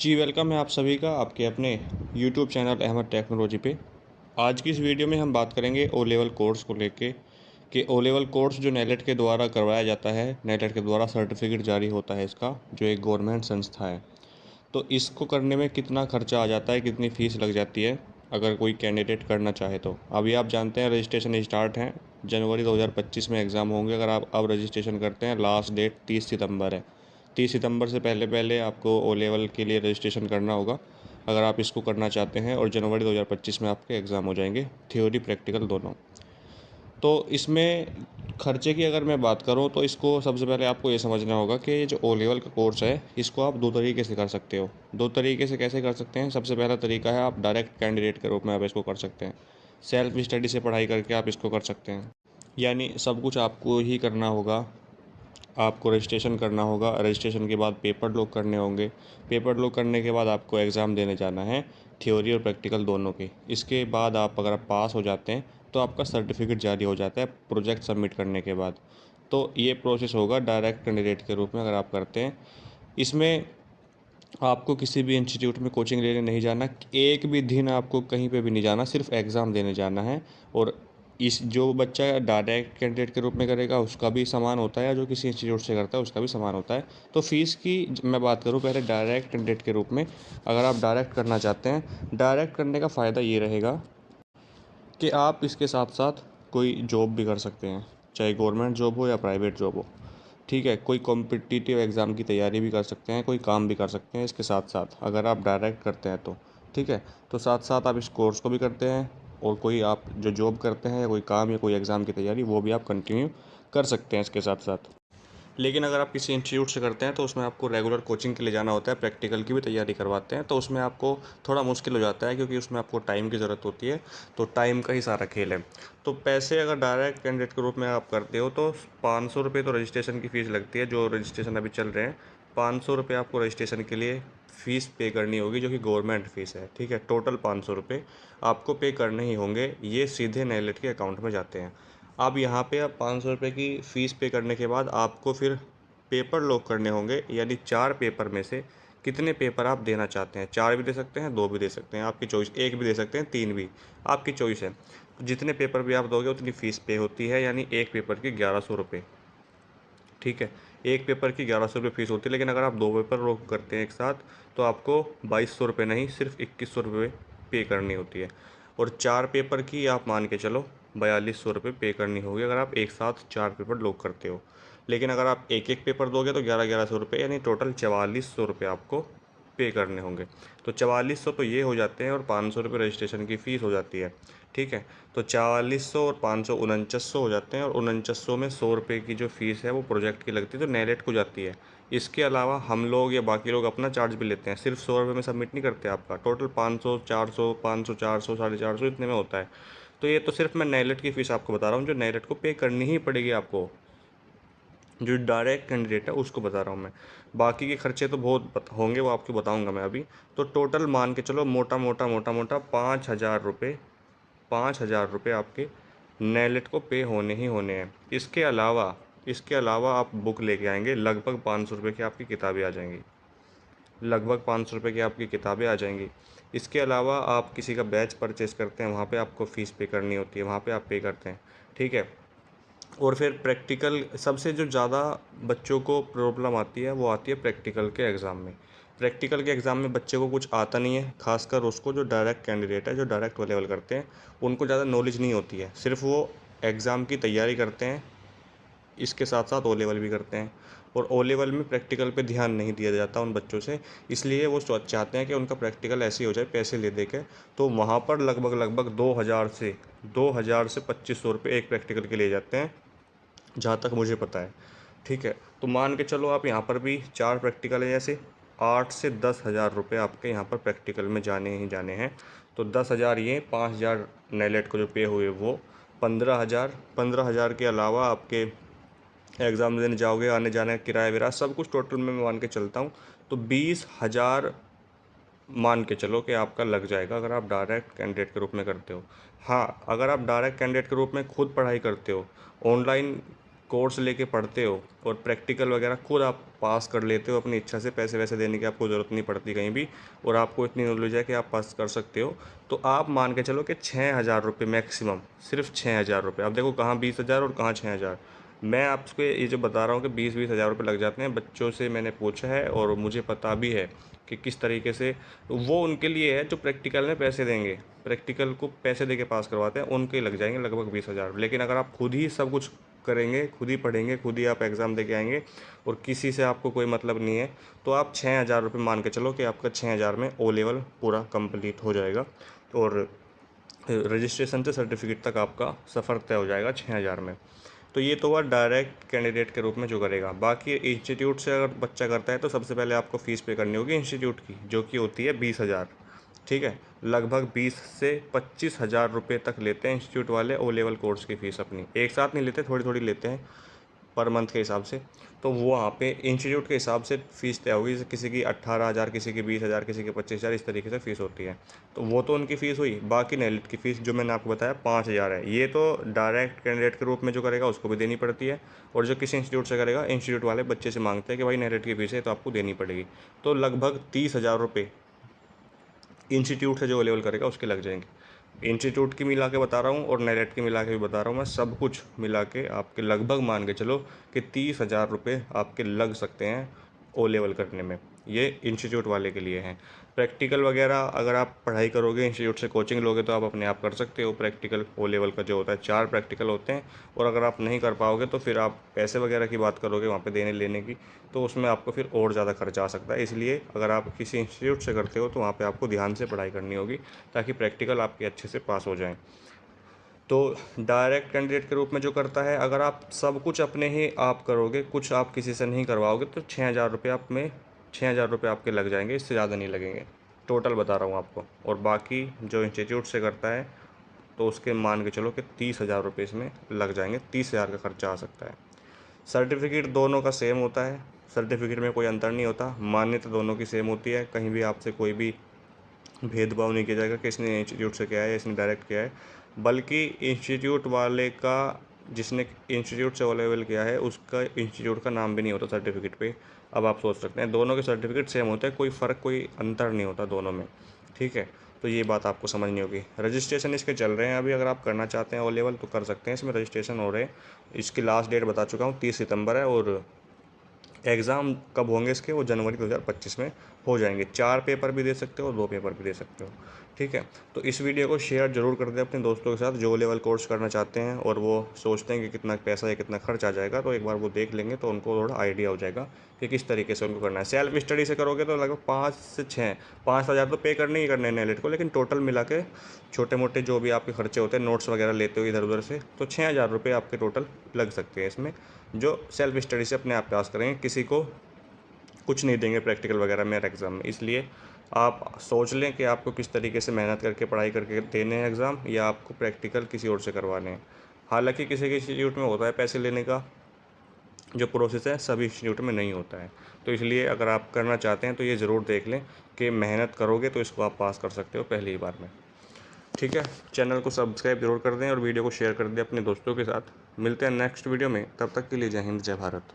जी welcome है आप सभी का आपके अपने यूट्यूब चैनल अहमद टेक्नोलॉजी पे। आज की इस वीडियो में हम बात करेंगे ओ लेवल कोर्स को लेके कि ओ लेवल कोर्स जो नेलेट के द्वारा करवाया जाता है, नेलेट के द्वारा सर्टिफिकेट जारी होता है इसका, जो एक गवर्नमेंट संस्था है। तो इसको करने में कितना खर्चा आ जाता है, कितनी फ़ीस लग जाती है अगर कोई कैंडिडेट करना चाहे तो। अभी आप जानते हैं रजिस्ट्रेशन स्टार्ट हैं, जनवरी 2025 में एग्ज़ाम होंगे। अगर आप अब रजिस्ट्रेशन करते हैं, लास्ट डेट 30 सितंबर है। 30 सितंबर से पहले पहले आपको ओ लेवल के लिए रजिस्ट्रेशन करना होगा अगर आप इसको करना चाहते हैं, और जनवरी 2025 में आपके एग्ज़ाम हो जाएंगे, थ्योरी प्रैक्टिकल दोनों। तो इसमें खर्चे की अगर मैं बात करूँ तो इसको सबसे पहले आपको ये समझना होगा कि ये जो ओ लेवल का कोर्स है इसको आप दो तरीके से कर सकते हो। दो तरीके से कैसे कर सकते हैं? सबसे पहला तरीका है आप डायरेक्ट कैंडिडेट के रूप में आप इसको कर सकते हैं। सेल्फ स्टडी से पढ़ाई करके आप इसको कर सकते हैं, यानी सब कुछ आपको ही करना होगा। आपको रजिस्ट्रेशन करना होगा, रजिस्ट्रेशन के बाद पेपर लॉक करने होंगे, पेपर लॉक करने के बाद आपको एग्ज़ाम देने जाना है, थ्योरी और प्रैक्टिकल दोनों के। इसके बाद आप अगर आप पास हो जाते हैं तो आपका सर्टिफिकेट जारी हो जाता है प्रोजेक्ट सबमिट करने के बाद। तो ये प्रोसेस होगा डायरेक्ट कैंडिडेट के रूप में अगर आप करते हैं। इसमें आपको किसी भी इंस्टीट्यूट में कोचिंग लेने नहीं जाना, एक भी दिन आपको कहीं पे भी नहीं जाना, सिर्फ एग्ज़ाम देने जाना है। और इस जो बच्चा डायरेक्ट कैंडिडेट के रूप में करेगा उसका भी समान होता है, जो किसी इंस्टीट्यूट से करता है उसका भी समान होता है। तो फ़ीस की मैं बात करूँ पहले डायरेक्ट कैंडिडेट के रूप में। अगर आप डायरेक्ट करना चाहते हैं, डायरेक्ट करने का फ़ायदा ये रहेगा कि आप इसके साथ साथ कोई जॉब भी कर सकते हैं, चाहे गवर्नमेंट जॉब हो या प्राइवेट जॉब हो। ठीक है, कोई कॉम्पिटिटिव एग्ज़ाम की तैयारी भी कर सकते हैं, कोई काम भी कर सकते हैं इसके साथ साथ, अगर आप डायरेक्ट करते हैं तो। ठीक है, तो साथ साथ आप इस कोर्स को भी करते हैं, और कोई आप जो जॉब करते हैं या कोई काम या कोई एग्ज़ाम की तैयारी वो भी आप कंटिन्यू कर सकते हैं इसके साथ साथ। लेकिन अगर आप किसी इंस्टीट्यूट से करते हैं तो उसमें आपको रेगुलर कोचिंग के लिए जाना होता है, प्रैक्टिकल की भी तैयारी करवाते हैं, तो उसमें आपको थोड़ा मुश्किल हो जाता है, क्योंकि उसमें आपको टाइम की ज़रूरत होती है। तो टाइम का ही सारा खेल है। तो पैसे अगर डायरेक्ट कैंडिडेट के रूप में आप करते हो तो 500 रुपये तो रजिस्ट्रेशन की फ़ीस लगती है, जो रजिस्ट्रेशन अभी चल रहे हैं। 500 रुपये आपको रजिस्ट्रेशन के लिए फ़ीस पे करनी होगी, जो कि गवर्नमेंट फ़ीस है। ठीक है, टोटल 500 रुपये आपको पे करने ही होंगे, ये सीधे नेलेट के अकाउंट में जाते हैं। अब यहाँ पे आप 500 रुपये की फ़ीस पे करने के बाद आपको फिर पेपर लॉक करने होंगे, यानी 4 पेपर में से कितने पेपर आप देना चाहते हैं। 4 भी दे सकते हैं, 2 भी दे सकते हैं, आपकी चॉइस। 1 भी दे सकते हैं, 3 भी, आपकी चॉइस है। तो जितने पेपर भी आप दोगे उतनी फ़ीस पे होती है, यानी एक पेपर की 1100 रुपये। ठीक है, एक पेपर की 1100 रुपये फ़ीस होती है। लेकिन अगर आप 2 पेपर रोक करते हैं एक साथ तो आपको 2200 रुपये नहीं, सिर्फ 2100 रुपये पे करनी होती है। और 4 पेपर की आप मान के चलो 4200 रुपये पे करनी होगी, अगर आप एक साथ 4 पेपर लॉक करते हो। लेकिन अगर आप एक एक पेपर दोगे तो 1100 रुपये, यानी टोटल 4400 रुपये आपको पे करने होंगे। तो 4400 तो ये हो जाते हैं, और 500 रुपये रजिस्ट्रेशन की फ़ीस हो जाती है। ठीक है, तो 4400 और 500 4900 हो जाते हैं, और 4900 में 100 रुपये की जो फ़ीस है वो प्रोजेक्ट की लगती है, तो नेलेट को जाती है। इसके अलावा हम लोग या बाकी लोग अपना चार्ज भी लेते हैं, सिर्फ 100 रुपये में सबमिट नहीं करते आपका, टोटल 500 400 500 400 450 इतने में होता है। तो ये तो सिर्फ मैं नेलेट की फ़ीस आपको बता रहा हूँ, जो नेलेट को पे करनी ही पड़ेगी आपको, जो डायरेक्ट कैंडिडेट है उसको बता रहा हूँ मैं। बाकी के खर्चे तो बहुत होंगे, वो आपको बताऊँगा मैं अभी। तो टोटल मान के चलो मोटा मोटा मोटा मोटा 5000 रुपये, 5000 रुपये आपके नेलेट को पे होने ही होने हैं। इसके अलावा आप बुक लेके आएंगे, लगभग 500 रुपये की आपकी किताबें आ जाएंगी, लगभग 500 रुपये की आपकी किताबें आ जाएंगी। इसके अलावा आप किसी का बैच परचेज़ करते हैं, वहाँ पे आपको फ़ीस पे करनी होती है, वहाँ पे आप पे करते हैं। ठीक है, और फिर प्रैक्टिकल, सबसे जो ज़्यादा बच्चों को प्रॉब्लम आती है वो आती है प्रैक्टिकल के एग्ज़ाम में। प्रैक्टिकल के एग्ज़ाम में बच्चे को कुछ आता नहीं है, खासकर उसको जो डायरेक्ट कैंडिडेट है, जो डायरेक्ट ओ लेवल करते हैं, उनको ज़्यादा नॉलेज नहीं होती है, सिर्फ वो एग्ज़ाम की तैयारी करते हैं, इसके साथ साथ ओ लेवल भी करते हैं। और ओ लेवल में प्रैक्टिकल पे ध्यान नहीं दिया जाता उन बच्चों से, इसलिए वो चाहते हैं कि उनका प्रैक्टिकल ऐसे ही हो जाए पैसे ले दे के। तो वहाँ पर लगभग लगभग 2000 से 2500 रुपये एक प्रैक्टिकल के लिए जाते हैं, जहाँ तक मुझे पता है। ठीक है, तो मान के चलो आप यहाँ पर भी 4 प्रैक्टिकल है, जैसे 8 से 10 हज़ार रुपये आपके यहाँ पर प्रैक्टिकल में जाने ही जाने हैं। तो 10 हज़ार ये, 5 हज़ार नेलेट को जो पे हुए वो 15 हज़ार, 15 हज़ार के अलावा आपके एग्ज़ाम देने जाओगे, आने जाने का किराया विराया सब कुछ टोटल में मैं मान के चलता हूँ, तो 20 हज़ार मान के चलो कि आपका लग जाएगा, अगर आप डायरेक्ट कैंडिडेट के रूप में करते हो। हाँ, अगर आप डायरेक्ट कैंडिडेट के रूप में खुद पढ़ाई करते हो, ऑनलाइन कोर्स लेके पढ़ते हो और प्रैक्टिकल वगैरह खुद आप पास कर लेते हो अपनी इच्छा से, पैसे वैसे देने की आपको ज़रूरत नहीं पड़ती कहीं भी, और आपको इतनी नॉलेज है कि आप पास कर सकते हो, तो आप मान के चलो कि 6,000 रुपये मैक्सिमम, सिर्फ 6,000 रुपये। अब देखो कहाँ 20,000 और कहाँ 6,000। मैं आपको ये जो बता रहा हूँ कि 20-20 हज़ार रुपये लग जाते हैं, बच्चों से मैंने पूछा है और मुझे पता भी है कि किस तरीके से वो उनके लिए है जो प्रैक्टिकल में पैसे देंगे, प्रैक्टिकल को पैसे दे के पास करवाते हैं, उनके लग जाएंगे लगभग 20,000। लेकिन अगर आप खुद ही सब कुछ करेंगे, खुद ही पढ़ेंगे, खुद ही आप एग्ज़ाम दे के आएंगे और किसी से आपको कोई मतलब नहीं है, तो आप 6,000 रुपये मान के चलो कि आपका 6,000 में ओ लेवल पूरा कंप्लीट हो जाएगा और रजिस्ट्रेशन से सर्टिफिकेट तक आपका सफ़र तय हो जाएगा 6,000 में। तो ये तो हुआ डायरेक्ट कैंडिडेट के रूप में जो करेगा। बाकी इंस्टीट्यूट से अगर बच्चा करता है तो सबसे पहले आपको फ़ीस पे करनी होगी इंस्टीट्यूट की, जो कि होती है 20,000। ठीक है, लगभग 20 से 25,000 रुपये तक लेते हैं इंस्टीट्यूट वाले ओ लेवल कोर्स की फ़ीस अपनी। एक साथ नहीं लेते, थोड़ी थोड़ी लेते हैं पर मंथ के हिसाब से। तो वो वहाँ पे इंस्टीट्यूट के हिसाब से फ़ीस तय होगी, जैसे किसी की 18,000, किसी की 20,000, किसी की 25,000, इस तरीके से फ़ीस होती है। तो वो तो उनकी फ़ीस हुई। बाकी नेलिट की फ़ीस जो मैंने आपको बताया 5,000 है। ये तो डायरेक्ट कैंडिडेट के रूप में जो करेगा उसको भी देनी पड़ती है, और जो किसी इंस्टीट्यूट से करेगा, इंस्टीट्यूट वाले बच्चे से मांगते हैं कि भाई नेलिट की फ़ीस है तो आपको देनी पड़ेगी। तो लगभग 30,000 रुपये इंस्टीट्यूट से जो ओ लेवल करेगा उसके लग जाएंगे। इंस्टीट्यूट की मिला के बता रहा हूँ और नेलेट की मिला के भी बता रहा हूँ मैं, सब कुछ मिला के आपके लगभग मान के चलो कि 30,000 रुपये आपके लग सकते हैं ओ लेवल करने में। ये इंस्टीट्यूट वाले के लिए हैं। प्रैक्टिकल वगैरह अगर आप पढ़ाई करोगे, इंस्टीट्यूट से कोचिंग लोगे, तो आप अपने आप कर सकते हो। प्रैक्टिकल ओ लेवल का जो होता है 4 प्रैक्टिकल होते हैं, और अगर आप नहीं कर पाओगे तो फिर आप पैसे वगैरह की बात करोगे वहाँ पे देने लेने की, तो उसमें आपको फिर और ज़्यादा खर्चा आ सकता है। इसलिए अगर आप किसी इंस्टीट्यूट से करते हो तो वहाँ पे आपको ध्यान से पढ़ाई करनी होगी, ताकि प्रैक्टिकल आपके अच्छे से पास हो जाएँ। तो डायरेक्ट कैंडिडेट के रूप में जो करता है, अगर आप सब कुछ अपने ही आप करोगे, कुछ आप किसी से नहीं करवाओगे, तो 6,000 रुपये आप में 6,000 रुपये आपके लग जाएंगे, इससे ज़्यादा नहीं लगेंगे। टोटल बता रहा हूँ आपको। और बाकी जो इंस्टीट्यूट से करता है तो उसके मान के चलो कि 30,000 रुपये इसमें लग जाएंगे, 30,000 का खर्चा आ सकता है। सर्टिफिकेट दोनों का सेम होता है, सर्टिफिकेट में कोई अंतर नहीं होता, मान्यता दोनों की सेम होती है, कहीं भी आपसे कोई भी भेदभाव नहीं किया जाएगा कि इसने इंस्टीट्यूट से किया है या इसने डायरेक्ट किया है। बल्कि इंस्टीट्यूट वाले का, जिसने इंस्टीट्यूट से ओ लेवल किया है, उसका इंस्टीट्यूट का नाम भी नहीं होता सर्टिफिकेट पे। अब आप सोच सकते हैं दोनों के सर्टिफिकेट सेम होते हैं, कोई फ़र्क, कोई अंतर नहीं होता दोनों में। ठीक है, तो ये बात आपको समझनी होगी। रजिस्ट्रेशन इसके चल रहे हैं अभी, अगर आप करना चाहते हैं ओ लेवल तो कर सकते हैं, इसमें रजिस्ट्रेशन हो रहे हैं। इसकी लास्ट डेट बता चुका हूँ, 30 सितंबर है, और एग्ज़ाम कब होंगे इसके, वो जनवरी 2025 में हो जाएंगे। 4 पेपर भी दे सकते हो, 2 पेपर भी दे सकते हो। ठीक है, तो इस वीडियो को शेयर ज़रूर कर दें अपने दोस्तों के साथ जो लेवल कोर्स करना चाहते हैं और वो सोचते हैं कि कितना पैसा या कितना खर्च आ जाएगा। तो एक बार वो देख लेंगे तो उनको थोड़ा आइडिया हो जाएगा कि किस तरीके से उनको करना है। सेल्फ स्टडी से करोगे तो लगभग 5 से 6, 5,000 तो पे करने ही करने हैं नेलेट को, लेकिन टोटल मिला के छोटे मोटे जो भी आपके खर्चे होते हैं, नोट्स वगैरह लेते हो इधर उधर से, तो 6,000 रुपये आपके टोटल लग सकते हैं इसमें, जो सेल्फ स्टडी से अपने आप पास करेंगे, किसी को कुछ नहीं देंगे प्रैक्टिकल वगैरह में एग्ज़ाम में। इसलिए आप सोच लें कि आपको किस तरीके से मेहनत करके पढ़ाई करके देने हैं एग्ज़ाम, या आपको प्रैक्टिकल किसी और से करवाने हैं। हालांकि किसी के इंस्टीट्यूट में होता है पैसे लेने का जो प्रोसेस है, सभी इंस्टीट्यूट में नहीं होता है। तो इसलिए अगर आप करना चाहते हैं तो ये ज़रूर देख लें कि मेहनत करोगे तो इसको आप पास कर सकते हो पहली ही बार में। ठीक है, चैनल को सब्सक्राइब जरूर कर दें और वीडियो को शेयर कर दें अपने दोस्तों के साथ। मिलते हैं नेक्स्ट वीडियो में, तब तक के लिए जय हिंद, जय भारत।